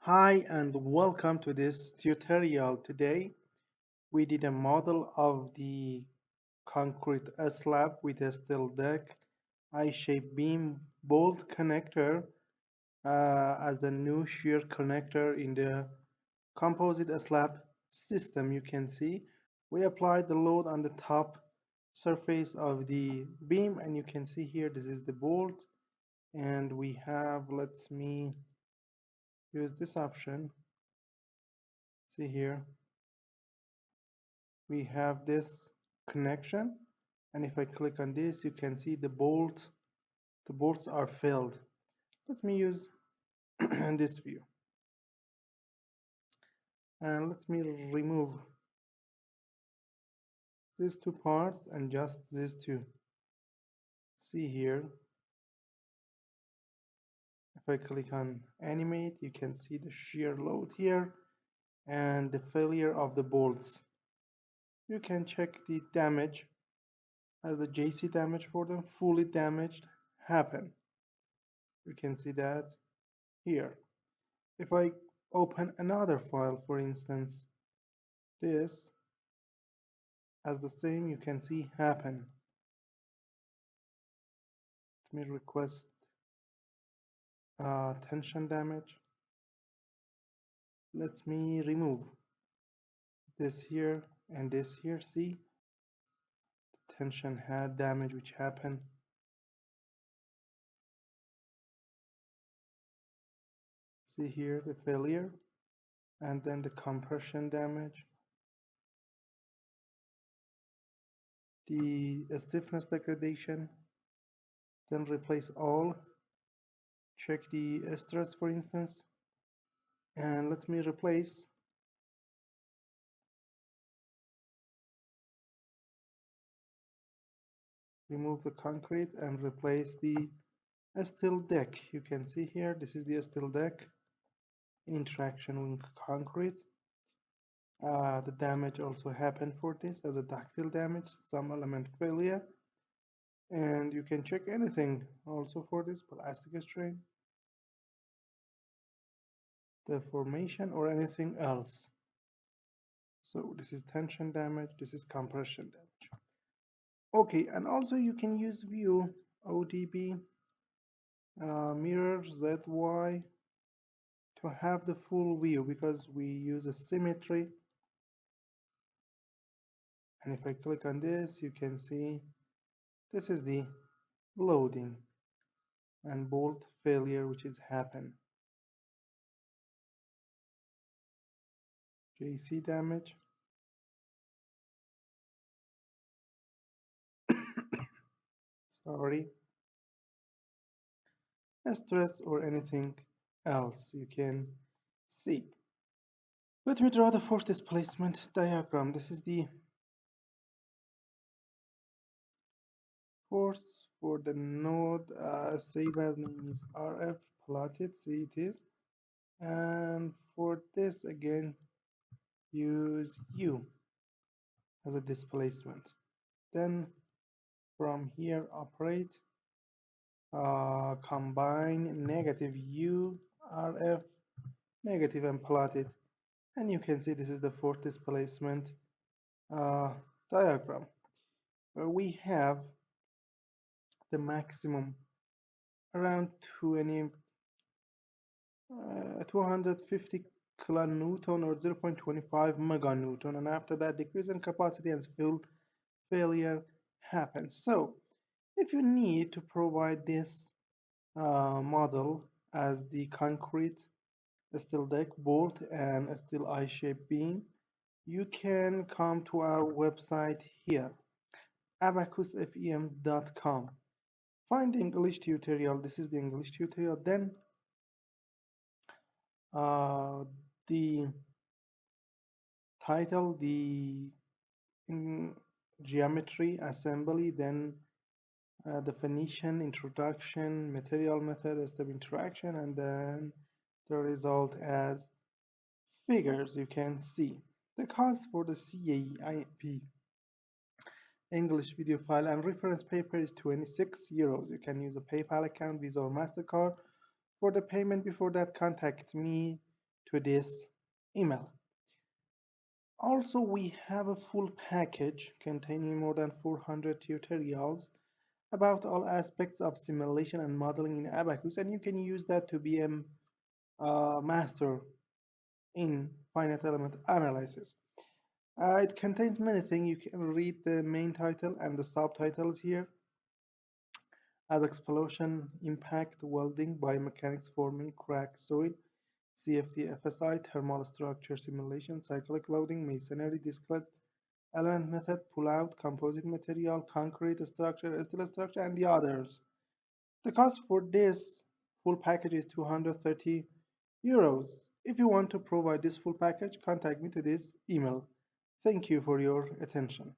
Hi and welcome to this tutorial. Today we did a model of the concrete slab with a steel deck, I-shaped beam, bolt connector as the new shear connector in the composite slab system. You can see we applied the load on the top surface of the beam, and you can see here this is the bolt, and we have, let me use this option. See here we have this connection, and if I click on this you can see the bolts are filled. Let me use this view, and let me remove these two parts and just these two. See here, if I click on animate you can see the shear load here and the failure of the bolts. You can check the damage as the JC damage for them fully damaged happen. You can see that here. If I open another file, for instance this, as the same you can see happen. Let me request tension damage. Let me remove this here and this here. See, the tension had damage which happened. See here the failure, and then the compression damage, the stiffness degradation. Then replace all, check the stress for instance, and let me remove the concrete and replace the steel deck. You can see here this is the steel deck interaction with concrete. The damage also happened for this as a ductile damage, some element failure, and you can check anything also for this plastic strain, deformation, or anything else. So this is tension damage, this is compression damage. Okay, and also you can use view ODB mirror ZY to have the full view, because we use a symmetry. And if I click on this you can see this is the loading and bolt failure which is happen. JC damage, sorry, stress, or anything else you can see. Let me draw the force displacement diagram. This is the force for the node, save as name is RF, plotted, see it is. And for this again use U as a displacement. Then from here operate, combine negative U, RF, negative, and plot it. And you can see this is the force displacement diagram, where we have the maximum around 250 kilonewton or 0.25 meganewton, and after that decrease in capacity and fuel failure happens. So if you need to provide this model as the concrete steel deck, bolt, and steel I-shaped beam, you can come to our website here, abaqusfem.com. Find the English tutorial. This is the English tutorial. Then the title, the geometry, assembly, then definition, introduction, material method, step interaction, and then the result as figures. You can see the cost for the CAEIP English video file and reference paper is 26 euros. You can use a PayPal account, Visa, or MasterCard for the payment. Before that, contact me to this email. Also, we have a full package containing more than 400 tutorials about all aspects of simulation and modeling in Abaqus, and you can use that to be a master in finite element analysis. It contains many things. You can read the main title and the subtitles here as explosion, impact, welding, biomechanics, forming, crack, soil, CFD, FSI, thermal structure simulation, cyclic loading, masonry, discrete element method, pull-out, composite material, concrete structure, steel structure, and the others. The cost for this full package is 230 euros. If you want to provide this full package, contact me to this email. Thank you for your attention.